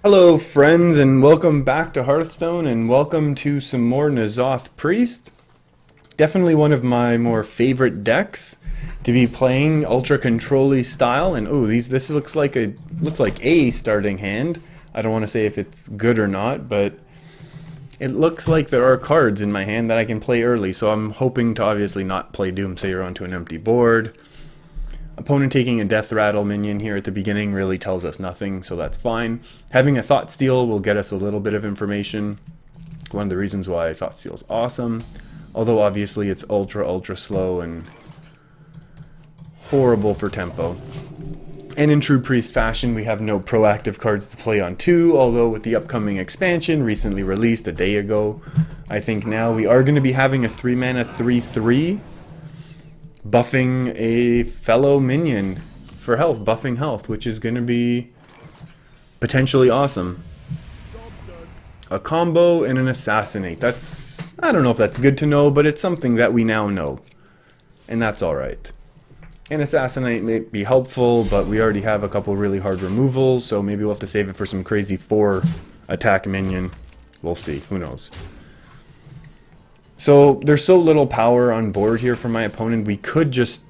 Hello friends and welcome back to Hearthstone and welcome to some more N'Zoth Priest. Definitely one of my more favorite decks to be playing, ultra control-y style, and this looks like a starting hand. I don't want to say if it's good or not, but it looks like there are cards in my hand that I can play early, so I'm hoping to obviously not play Doomsayer onto an empty board. Opponent taking a Deathrattle minion here at the beginning really tells us nothing, so that's fine. Having a Thought Steal will get us a little bit of information. One of the reasons why Thought Steal is awesome. Although obviously it's ultra slow and horrible for tempo. And in true Priest fashion, we have no proactive cards to play on 2, although with the upcoming expansion, recently released a day ago, I think now we are going to be having a 3-mana 3/3 buffing a fellow minion for health, buffing health, which is going to be potentially awesome. A combo and an assassinate. I don't know if that's good to know, but it's something that we now know. And that's alright. An assassinate may be helpful, but we already have a couple really hard removals, so maybe we'll have to save it for some crazy 4 attack minion. We'll see. Who knows? So there's so little power on board here for my opponent. We could just...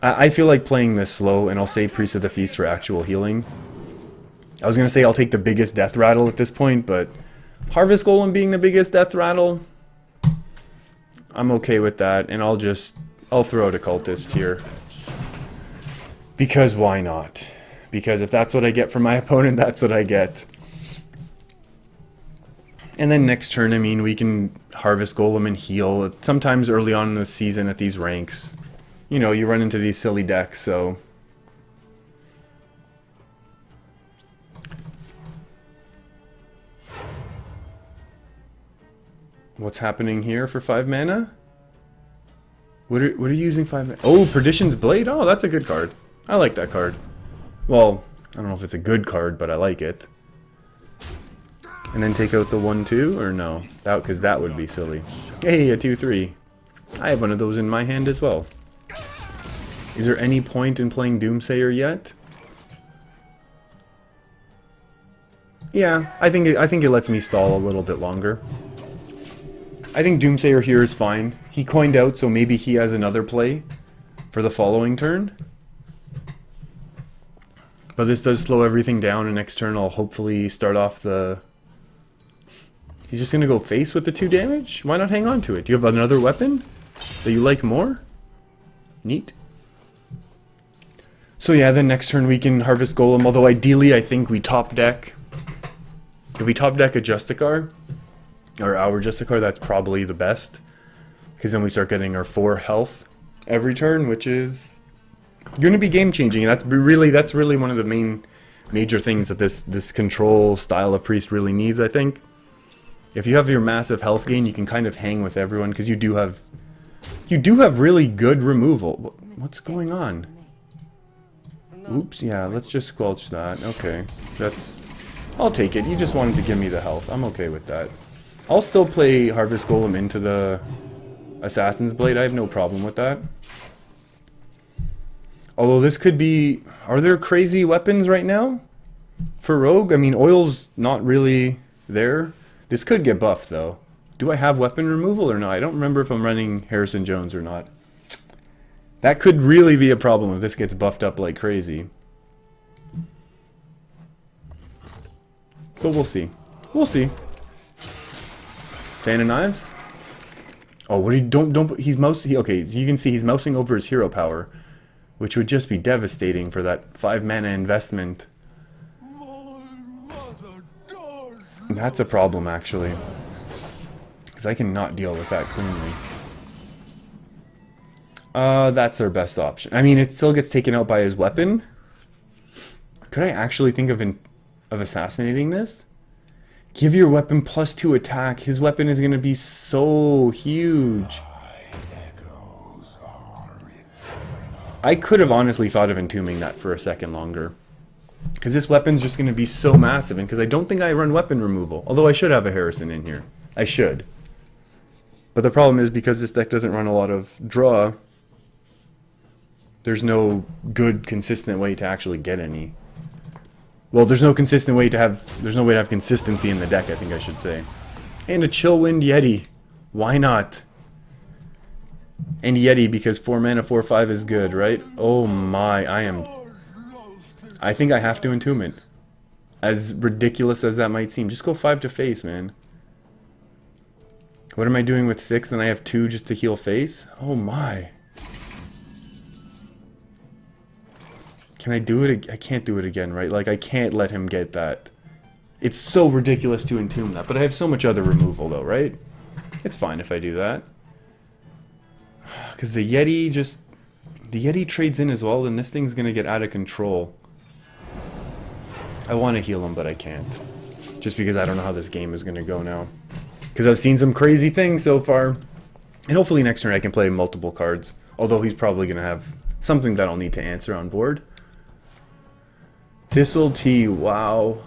I feel like playing this slow, and I'll save Priest of the Feast for actual healing. I was going to say I'll take the biggest Deathrattle at this point, but Harvest Golem being the biggest Deathrattle, I'm okay with that, and I'll throw out a Cultist here. Because why not? Because if that's what I get from my opponent, that's what I get. And then next turn, I mean, we can Harvest Golem and heal. Sometimes early on in the season at these ranks, you know, you run into these silly decks, so... What's happening here for 5 mana? What are you using 5 mana? Oh, Perdition's Blade? Oh, that's a good card. I like that card. Well, I don't know if it's a good card, but I like it. And then take out the 1/2, or no? Because that would be silly. Hey, a 2/3. I have one of those in my hand as well. Is there any point in playing Doomsayer yet? Yeah, I think it lets me stall a little bit longer. I think Doomsayer here is fine. He coined out, so maybe he has another play for the following turn. But this does slow everything down, and next turn I'll hopefully start off the... He's just going to go face with the 2 damage? Why not hang on to it? Do you have another weapon that you like more? Neat. So yeah, then next turn we can Harvest Golem, although ideally I think we top deck. If we top deck a Justicar, or our Justicar, that's probably the best. Because then we start getting our 4 health every turn, which is going to be game changing. And that's really one of the major things that this control style of Priest really needs, I think. If you have your massive health gain, you can kind of hang with everyone because you do have really good removal. What's going on? Oops, yeah, let's just squelch that. Okay, I'll take it. You just wanted to give me the health. I'm okay with that. I'll still play Harvest Golem into the Assassin's Blade. I have no problem with that. Although this could be... Are there crazy weapons right now for Rogue? I mean, Oil's not really there. This could get buffed, though. Do I have weapon removal or not? I don't remember if I'm running Harrison Jones or not. That could really be a problem if this gets buffed up like crazy. But we'll see. We'll see. Fan of Knives? Oh, what do you... Don't... He's mousing... Okay, you can see he's mousing over his hero power, which would just be devastating for that 5 mana investment. That's a problem, actually. Because I cannot deal with that cleanly. That's our best option. I mean, it still gets taken out by his weapon. Could I actually think of assassinating this? Give your weapon +2 attack. His weapon is going to be so huge. I could have honestly thought of entombing that for a second longer. Because this weapon's just going to be so massive, and because I don't think I run weapon removal. Although I should have a Harrison in here. I should. But the problem is, because this deck doesn't run a lot of draw, there's no good, consistent way to actually get any. Well, there's no way to have consistency in the deck, I think I should say. And a Chillwind Yeti. Why not? And Yeti, because 4 mana, 4/5 is good, right? Oh my, I think I have to Entomb it. As ridiculous as that might seem. Just go 5 to face, man. What am I doing with 6? Then I have 2 just to heal face? Oh my. Can I do it? I can't do it again, right? Like, I can't let him get that. It's so ridiculous to Entomb that. But I have so much other removal, though, right? It's fine if I do that. Because the Yeti just... The Yeti trades in as well, and this thing's going to get out of control. I want to heal him, but I can't. Just because I don't know how this game is going to go now. Because I've seen some crazy things so far. And hopefully next turn I can play multiple cards. Although he's probably going to have something that I'll need to answer on board. Thistle Tea, wow.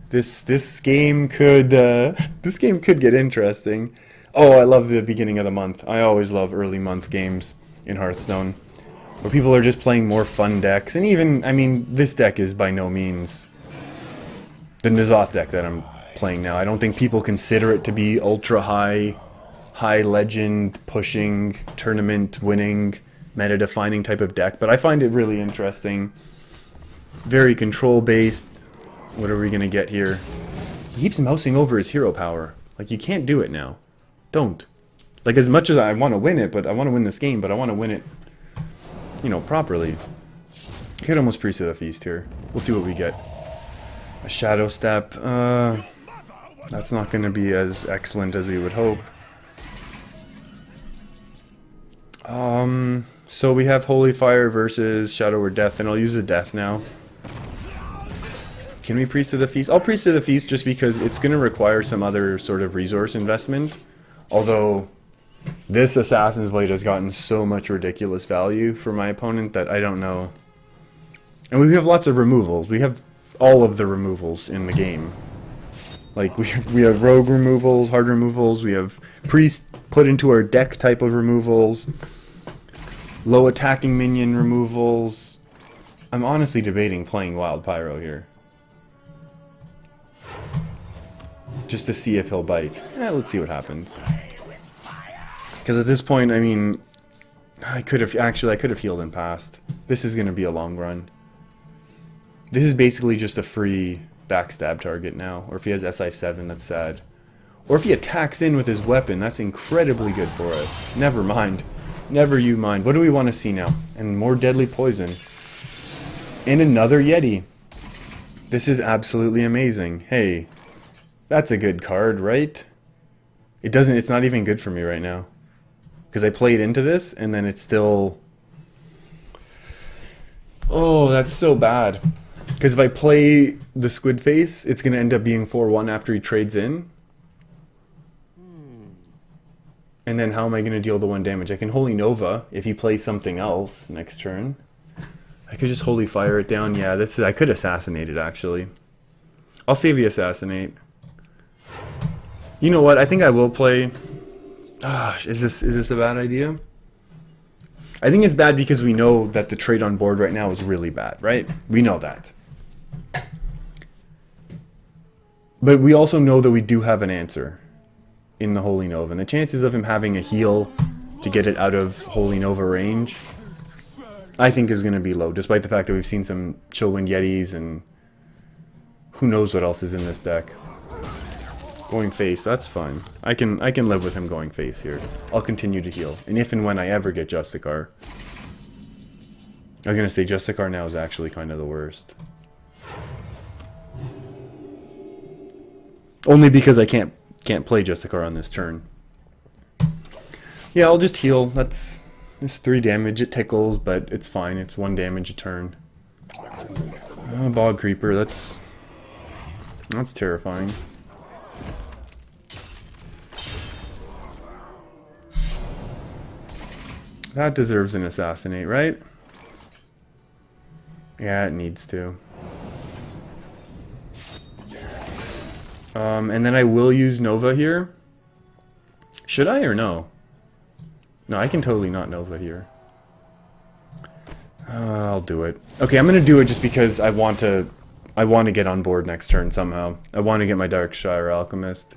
This game could get interesting. Oh, I love the beginning of the month. I always love early month games in Hearthstone. Where people are just playing more fun decks. And even, I mean, this deck is by no means the N'Zoth deck that I'm playing now. I don't think people consider it to be ultra high legend, pushing, tournament winning, meta defining type of deck. But I find it really interesting. Very control based. What are we going to get here? He keeps mousing over his hero power. Like, you can't do it now. Don't. Like, as much as I want to win it, but I want to win this game, but I want to win it, you know, properly. Could almost Priest of the Feast here. We'll see what we get. A Shadow Step. That's not going to be as excellent as we would hope. So we have Holy Fire versus Shadow or Death, and I'll use a Death now. Can we Priest of the Feast? I'll Priest of the Feast just because it's going to require some other sort of resource investment. Although, this Assassin's Blade has gotten so much ridiculous value for my opponent that I don't know. And we have lots of removals. We have all of the removals in the game. Like, we have rogue removals, hard removals, we have priest put into our deck type of removals, low attacking minion removals. I'm honestly debating playing Wild Pyro here. Just to see if he'll bite. Let's see what happens. Because at this point, I mean, I could have healed him past. This is going to be a long run. This is basically just a free backstab target now. Or if he has SI7, that's sad. Or if he attacks in with his weapon, that's incredibly good for us. Never mind. Never you mind. What do we want to see now? And more deadly poison. And another Yeti. This is absolutely amazing. Hey, that's a good card, right? It's not even good for me right now. Because I played into this, and then it's still... Oh, that's so bad. Because if I play the Squid Face, it's going to end up being 4-1 after he trades in. And then how am I going to deal the 1 damage? I can Holy Nova if he plays something else next turn. I could just Holy Fire it down. Yeah, I could assassinate it, actually. I'll save the assassinate. You know what? I think I will play... is this a bad idea? I think it's bad because we know that the trade on board right now is really bad, right? We know that. But we also know that we do have an answer in the Holy Nova. And the chances of him having a heal to get it out of Holy Nova range, I think is going to be low. Despite the fact that we've seen some Chillwind Yetis and who knows what else is in this deck. Going face, that's fine. I can live with him going face here. I'll continue to heal. And if and when I ever get Justicar. I was going to say Justicar now is actually kind of the worst. Only because I can't play Justicar on this turn. Yeah, I'll just heal. It's 3 damage. It tickles, but it's fine. It's 1 damage a turn. Bog Creeper, that's terrifying. That deserves an assassinate, right? Yeah, it needs to. And then I will use Nova here. Should I or no? No, I can totally not Nova here. I'll do it. Okay, I'm gonna do it just because I want to I want to get on board next turn somehow. I want to get my Darkshire Alchemist.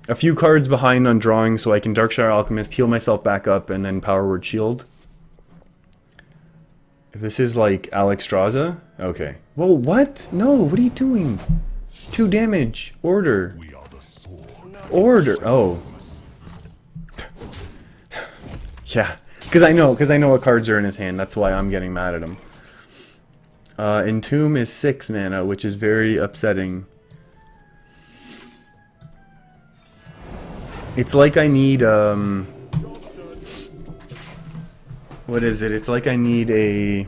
A few cards behind on drawing so I can Darkshire Alchemist, heal myself back up, and then Power Word Shield. If this is like Alexstrasza, okay. Whoa, what? No, what are you doing? 2 damage. Order. Order. Oh. Yeah, because I know what cards are in his hand. That's why I'm getting mad at him. Entomb is 6 mana, which is very upsetting. It's like I need, what is it? It's like I need a...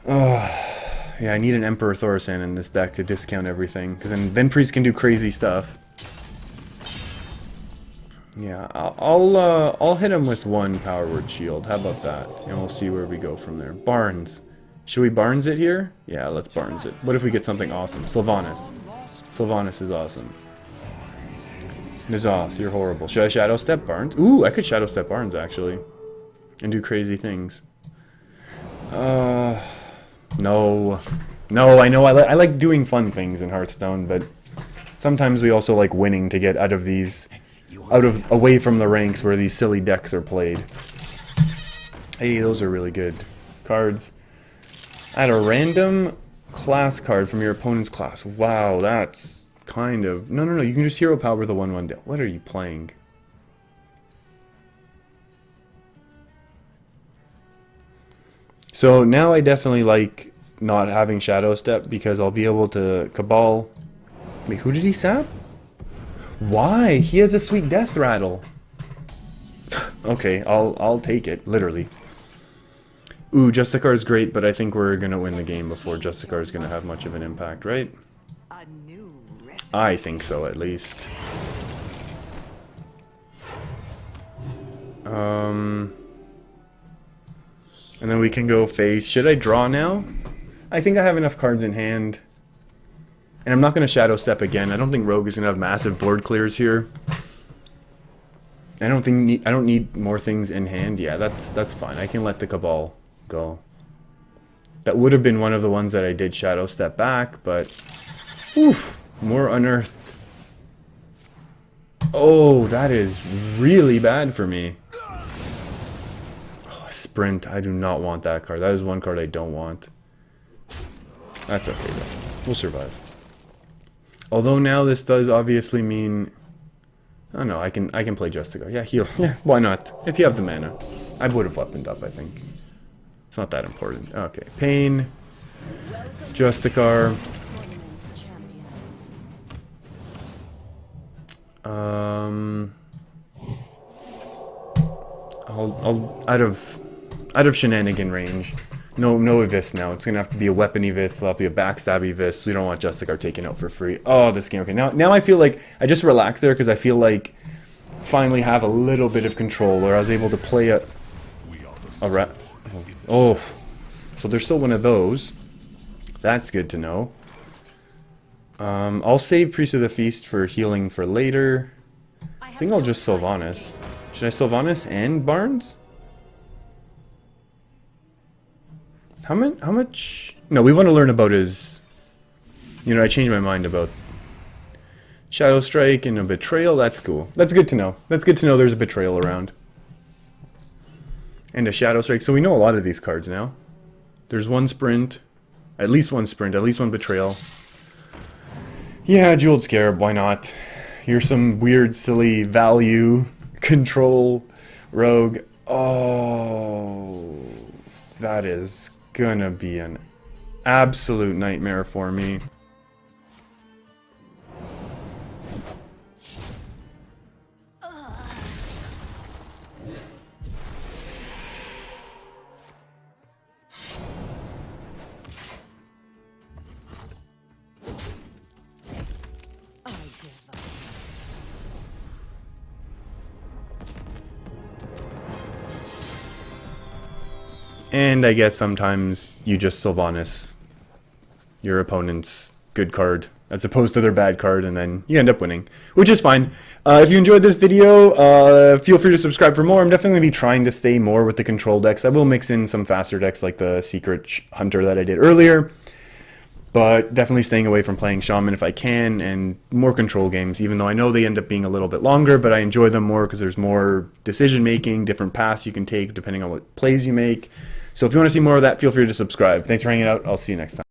yeah, I need an Emperor Thaurissan in this deck to discount everything. Because then Priest can do crazy stuff. Yeah, I'll hit him with 1 Power Word Shield. How about that? And we'll see where we go from there. Barnes. Should we Barnes it here? Yeah, let's Barnes it. What if we get something awesome? Sylvanas. Sylvanas is awesome. N'Zoth, you're horrible. Should I Shadow Step Barnes? Ooh, I could Shadow Step Barnes, actually. And do crazy things. No. No, I know I like doing fun things in Hearthstone, but sometimes we also like winning to get out of these... away from the ranks where these silly decks are played. Hey, those are really good cards. Add a random class card from your opponent's class. Wow, that's kind of... No, you can just hero power the 1/1 deal. What are you playing? So now I definitely like not having Shadow Step because I'll be able to Cabal... Wait, who did he sap? Why? He has a sweet Deathrattle. Okay, I'll take it, literally. Ooh, Justicar is great, but I think we're gonna win the game before Justicar is gonna have much of an impact, right? I think so, at least. And then we can go face. Should I draw now? I think I have enough cards in hand. And I'm not going to Shadow Step again. I don't think Rogue is going to have massive board clears here. I don't need more things in hand. Yeah, that's fine. I can let the Cabal go. That would have been one of the ones that I did Shadow Step back, but oof, more Unearthed. Oh, that is really bad for me. Oh, Sprint. I do not want that card. That is one card I don't want. That's okay though. We'll survive. Although now this does obviously mean... Oh no, I can play Justicar. Yeah, heal. Yeah, why not? If you have the mana. I would have weaponed up, I think. It's not that important. Okay, Pain. Justicar. I'll out of shenanigan range. No Evis now. It's gonna have to be a weapon Evis. It'll have to be a backstab Evis. We don't want Justicar taken out for free. Oh, this game. Okay, now I feel like I just relaxed there because I feel like finally have a little bit of control, where I was able to play a rat. Oh, so there's still one of those. That's good to know. I'll save Priest of the Feast for healing for later. I think I'll just Sylvanas. Should I Sylvanas and Barnes? How much? No, we want to learn about his... You know, I changed my mind about Shadow Strike and a Betrayal. That's cool. That's good to know. That's good to know there's a Betrayal around. And a Shadow Strike. So we know a lot of these cards now. There's one Sprint. At least one Sprint. At least one Betrayal. Yeah, Jeweled Scarab. Why not? Here's some weird, silly value control rogue. Oh, that is gonna be an absolute nightmare for me. And I guess sometimes you just Sylvanas your opponent's good card as opposed to their bad card, and then you end up winning, which is fine. If you enjoyed this video, feel free to subscribe for more. I'm definitely going to be trying to stay more with the control decks. I will mix in some faster decks like the Secret Hunter that I did earlier, but definitely staying away from playing Shaman if I can, and more control games, even though I know they end up being a little bit longer, but I enjoy them more because there's more decision making, different paths you can take depending on what plays you make. So if you want to see more of that, feel free to subscribe. Thanks for hanging out. I'll see you next time.